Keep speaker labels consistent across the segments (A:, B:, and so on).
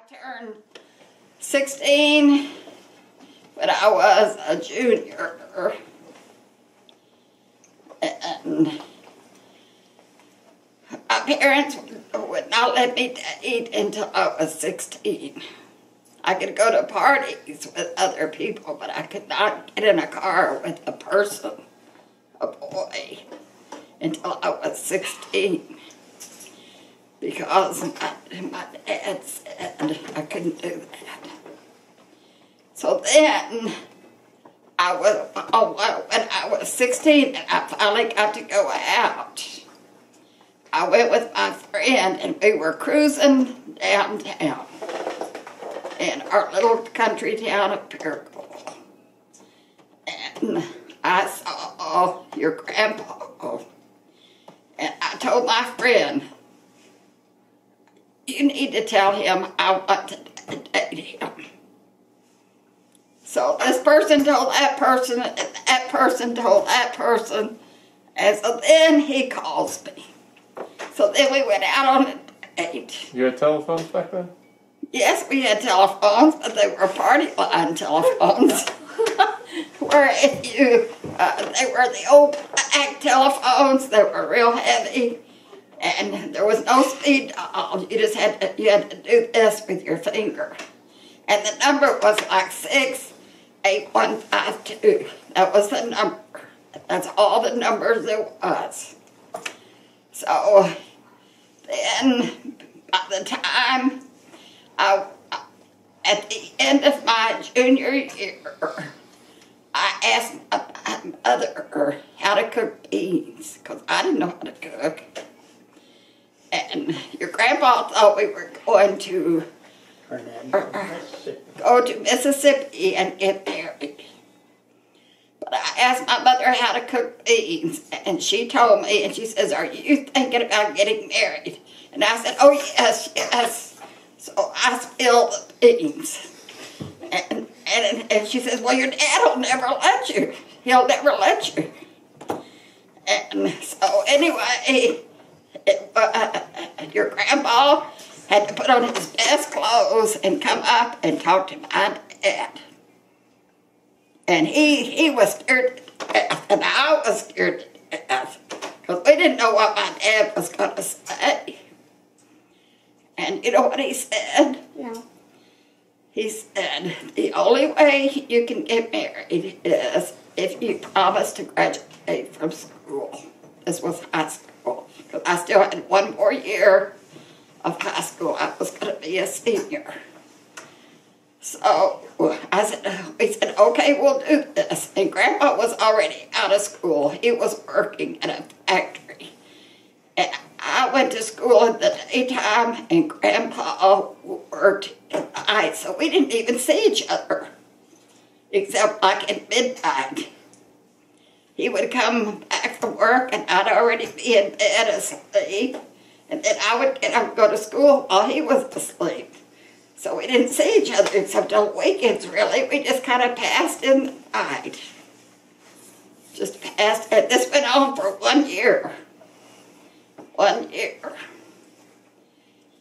A: turned 16 when I was a junior, and my parents would not let me date until I was 16. I could go to parties with other people, but I could not get in a car with a person, a boy, until I was 16. Because my dad said I couldn't do that. So then, when I was 16 and I finally got to go out, I went with my friend and we were cruising downtown in our little country town of Paragould. And I saw your grandpa, and I told my friend, you need to tell him I want to date him. So this person told that person, and that person told that person, and so then he calls me. So then we went out on a date.
B: You had telephones back then?
A: Yes, we had telephones, but they were party line telephones. Where if you, they were the old black telephones, they were real heavy. And there was no speed dial. You just had to do this with your finger. And the number was like 68152. That was the number. That's all the numbers there was. So then by the time at the end of my junior year, I asked my mother how to cook beans, because I didn't know how to cook. And your grandpa thought we were going to go to Mississippi and get married. But I asked my mother how to cook beans, and she told me, and she says, are you thinking about getting married? And I said, oh, yes, yes. So I spilled the beans. And she says, well, your dad will never let you. He'll never let you. And so anyway, your grandpa had to put on his best clothes and come up and talk to my dad. And he was scared to death, and I was scared to death, because we didn't know what my dad was going to say. And you know what he said?
C: Yeah.
A: He said, the only way you can get married is if you promise to graduate from school. This was high school, because I still had one more year of high school. I was going to be a senior. So we said, okay, we'll do this. And Grandpa was already out of school. He was working at a factory. And I went to school in the daytime, and Grandpa worked at night. So we didn't even see each other, except like at midnight. He would come back from work, and I'd already be in bed asleep. And then I would get up and go to school while he was asleep. So we didn't see each other except on weekends, really. We just kind of passed in the night. Just passed, and this went on for 1 year. 1 year.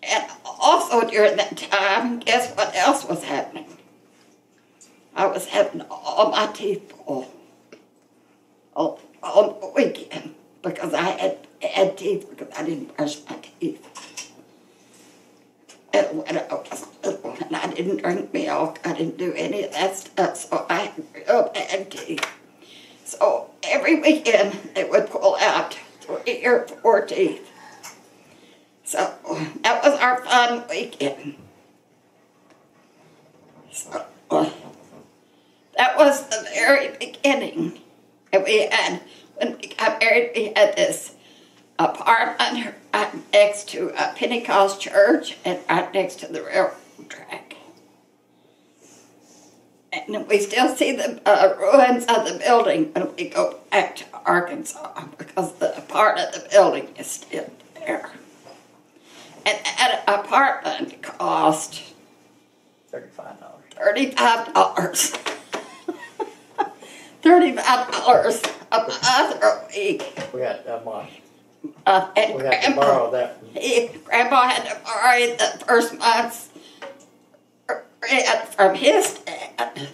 A: And also during that time, guess what else was happening? I was having all my teeth pulled on the weekend, because I had bad teeth because I didn't brush my teeth. And when I was little, and I didn't drink milk, I didn't do any of that stuff, so I had real bad teeth. So every weekend they would pull out 3 or 4 teeth. So that was our fun weekend. So that was the very beginning. And when we got married, we had this apartment right next to a Pentecost church and right next to the railroad track. And we still see the ruins of the building when we go back to Arkansas, because the part of the building is still there. And that apartment cost
C: $35.
A: $35. $35 a month or a week.
C: We had a month.
A: And
C: We had to borrow that.
A: Grandpa had to borrow the first month's rent from his dad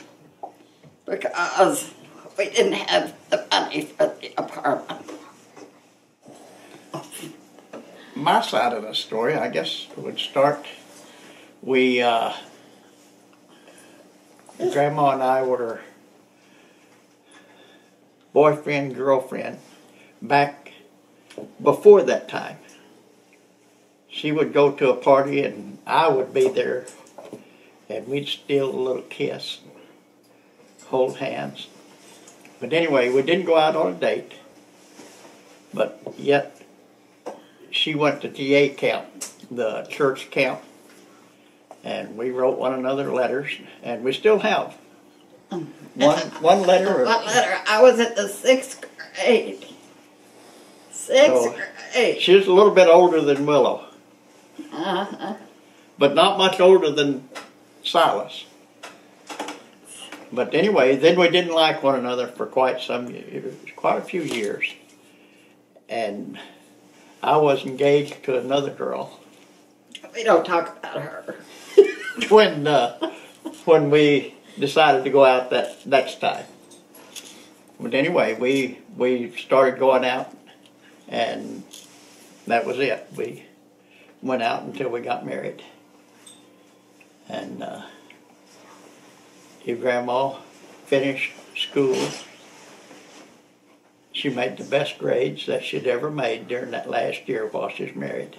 A: because we didn't have the money for the apartment.
B: My side of the story, I guess, would start. Grandma and I were boyfriend, girlfriend back before that time. She would go to a party and I would be there, and we'd steal a little kiss, hold hands. But anyway, we didn't go out on a date, but yet she went to TA camp, the church camp, and we wrote one another letters, and we still have. One letter.
A: What letter? I was at the 6th grade. Sixth grade.
B: She was a little bit older than Willow.
A: Uh-huh.
B: But not much older than Silas. But anyway, then we didn't like one another for quite a few years. And I was engaged to another girl.
A: We don't talk about her.
B: when we decided to go out that next time. But anyway, we started going out, and that was it. We went out until we got married. And your grandma finished school. She made the best grades that she'd ever made during that last year while she was married.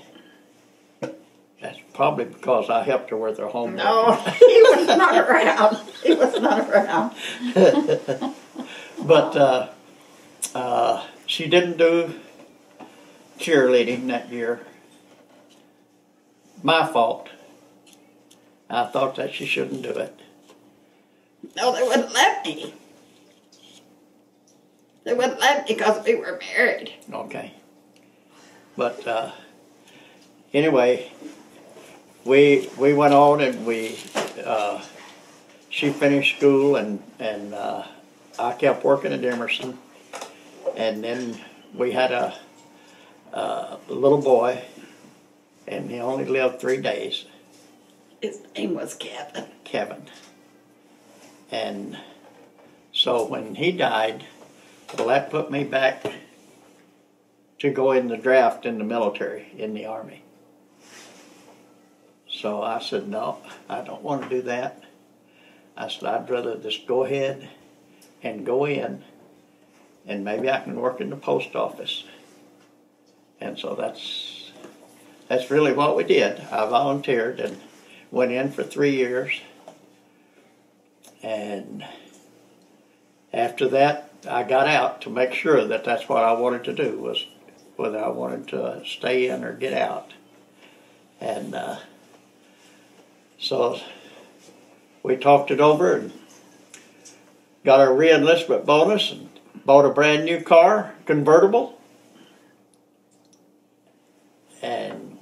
B: That's probably because I helped her with her homework.
A: No, he was not around. He was not around.
B: But she didn't do cheerleading that year. My fault. I thought that she shouldn't do it.
A: No, they wouldn't let me. They wouldn't let me because we were married.
B: Okay. But anyway, we went on, and she finished school, and I kept working at Emerson, and then we had a little boy, and he only lived 3 days.
A: His name was Kevin.
B: Kevin. And so when he died, well, that put me back to go in the draft in the military, in the Army. So I said, no, I don't want to do that. I said, I'd rather just go ahead and go in, and maybe I can work in the post office. And so that's really what we did. I volunteered and went in for 3 years. And after that, I got out to make sure that that's what I wanted to do, was whether I wanted to stay in or get out. And so we talked it over and got our re-enlistment bonus and bought a brand new car, convertible. And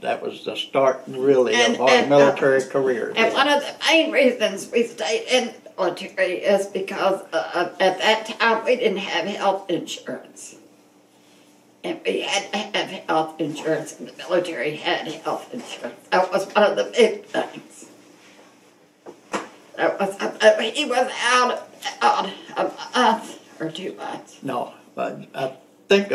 B: that was the start, really, of our military career.
A: And one of the main reasons we stayed in the military is because at that time we didn't have health insurance. And we had to have health insurance, and the military had health insurance. That was one of the big things. He was out a month or 2 months.
B: No, but I think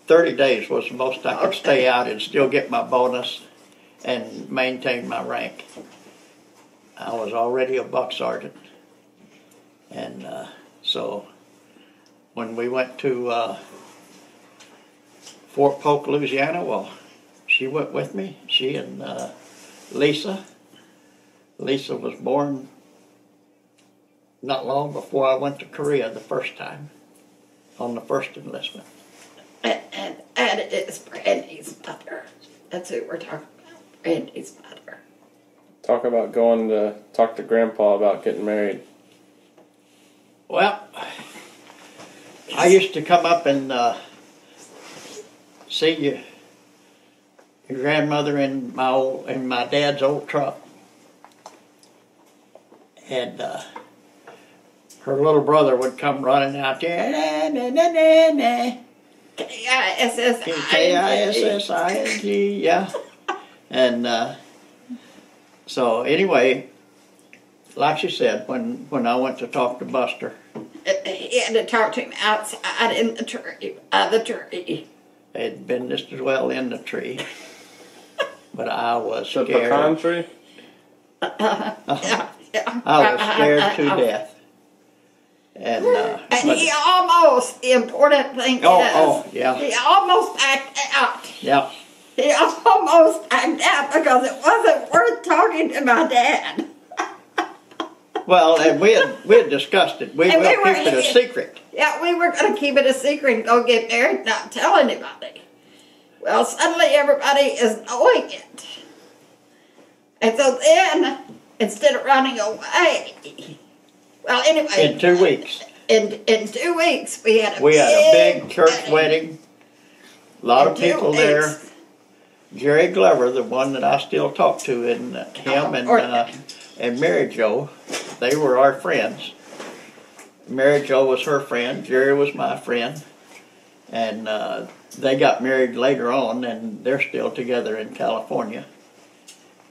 B: 30 days was the most I could stay out and still get my bonus and maintain my rank. I was already a buck sergeant. And so when we went to Fort Polk, Louisiana, well, she went with me. She and Lisa. Lisa was born not long before I went to Korea the first time, on the first enlistment.
A: And it's Brandy's mother. That's who we're talking about. Brandy's mother.
D: Talk about going to talk to Grandpa about getting married.
B: Well, I used to come up and see your grandmother in my dad's old truck, and her little brother would come running out there. Na, na, na, na.
A: K-I-S-S-I-N-G.
B: K-I-S-S-I-N-G, yeah. And so anyway, like she said, when I went to talk to Buster,
A: He had to talk to him outside in the tree, by the tree.
B: they'd been just as well in the tree. But I was
D: The
B: scared.
D: pecan tree?
A: Yeah, yeah.
B: I was scared to death. And
A: And
B: but-
A: he almost, the important thing is,
B: yeah.
A: he almost backed out.
B: Yeah.
A: He almost backed out because it wasn't worth talking to my dad.
B: Well, and we had discussed it. We
A: And
B: will
A: we were-
B: keep it a secret.
A: Yeah, we were going to keep it a secret and go get married, not tell anybody. Well, suddenly everybody is knowing it. And so then, instead of running away, well, anyway.
B: In 2 weeks.
A: In 2 weeks, we had a
B: Big church wedding. A lot of
A: In 2
B: people there.
A: weeks.
B: Jerry Glover, the one that I still talk to, and him and Mary Jo, they were our friends. Mary Jo was her friend. Jerry was my friend. And they got married later on, and they're still together in California.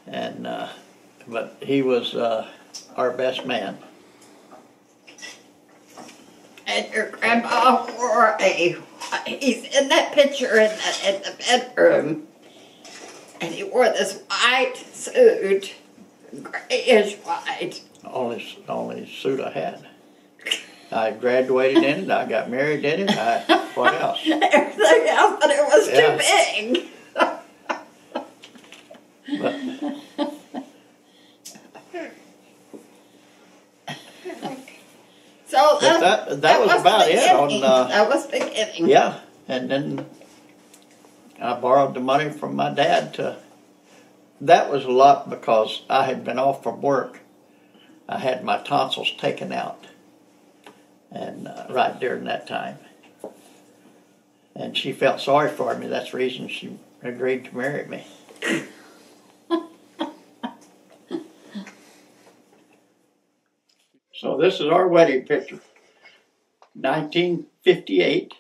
B: And but he was our best man.
A: And your grandpa wore he's in that picture in the bedroom. And he wore this white suit, grayish white.
B: Only suit I had. I graduated in it. I got married in it. What else?
A: Everything else, but it was
B: Yeah.
A: too big.
B: But
A: So
B: that was
A: the
B: about it on,
A: beginning. That was the beginning.
B: yeah, and then I borrowed the money from my dad to. That was a lot because I had been off from work. I had my tonsils taken out, and right during that time, and she felt sorry for me. That's the reason she agreed to marry me. So this is our wedding picture. 1958.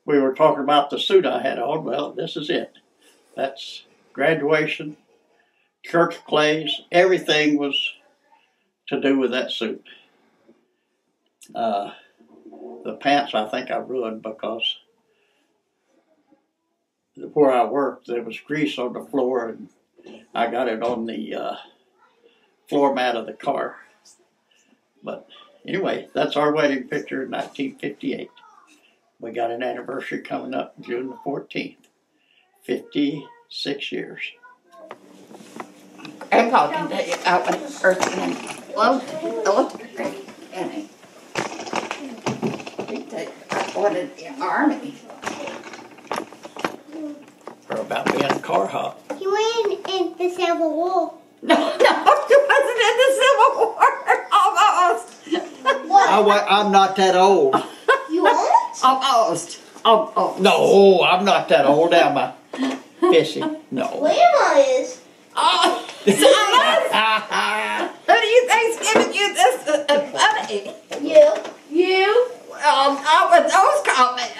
B: We were talking about the suit I had on. Well, this is it. That's graduation, church plays, everything was to do with that suit. The pants I think I ruined because where I worked there was grease on the floor and I got it on the floor mat of the car. But anyway, that's our wedding picture in 1958. We got an anniversary coming up June the 14th. 56 years.
A: Grandpa can tell you about when he first went in the military. And he tell you about going in the army.
B: Or about being a car hop.
E: He went in the Civil War.
A: No, he wasn't in the Civil War. Almost.
B: I'm not that old.
E: You won't?
A: Almost.
B: No, I'm not that old, am I? Pissy. No.
E: Grandma is.
A: Oh, Silas! Who do you think's giving you this money?
E: You.
A: Well, not with those comments.